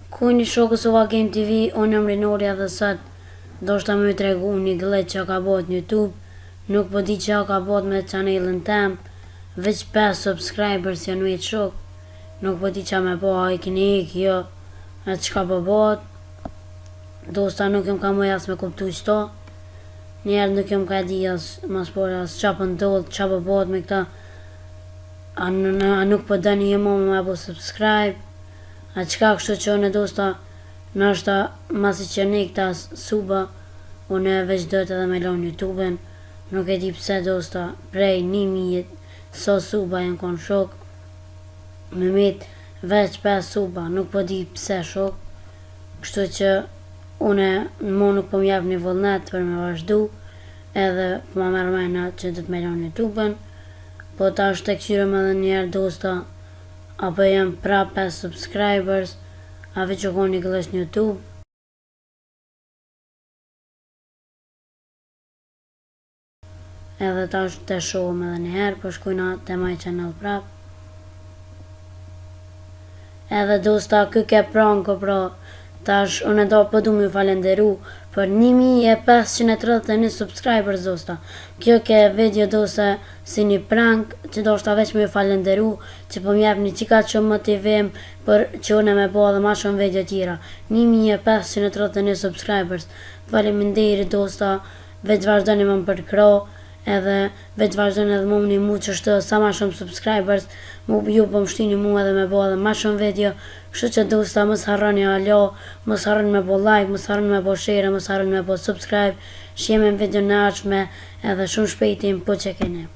Ku një shokës Ova Game TV, unë jam Rinori dhe sot do shta me tregu një gëllet që ka bot në YouTube. Nuk po di që ka bot me channelin tem, veç 5 subscribers janë vetë shok. Nuk po di që me po a i kini ik, jo, e që ka po bot. Dosta nuk jem ka moj as me kuptu qëto. Njerë nuk jem ka di as mas por as qa po ndodh, qa po bot me këta. A nuk po dëni jemo me po subscribe. A qka kështu që unë dosta nështë masi që ne këta suba, unë veç dojtë edhe me lonë YouTube-en. Nuk e di pse dosta prej 1000 so suba jenë konë shok. Me mit veç 5 suba, nuk po di pse shok. Kështu që unë nuk po m'jap një vullnet për me vazhdu, edhe po ma mërmejna që do të me lonë YouTube-en. Po ta është të këshyrëm edhe njerë dosta, apo jam pra 5 subscribers, a veç që konë një gëllesh në YouTube. Edhe ta është të shohëm edhe njëherë, për shkujna të maj channel prap. Edhe dosta kë ke pranko pra, tash unë do po du me falenderu për 1531 subscribers dosta. Kjo ke video dosta si një prank që do shta veç me falenderu që po mjep një qika që motivim për që unë me po edhe ma shumë video tjera. 1531 subscribers. Faleminderit dosta, veç vazhdojnë më përkro, edhe veç vazhdojnë edhe mu një mu që shtë sa ma shumë subscribers, ju po më shtini mu edhe me bo edhe ma shumë video. Kështu që dosta mos harroni alo, mos harroni me bo like, mos harroni me bo share, mos harroni me bo subscribe. Shjeme në video në aqme edhe shumë shpejtim po që kene.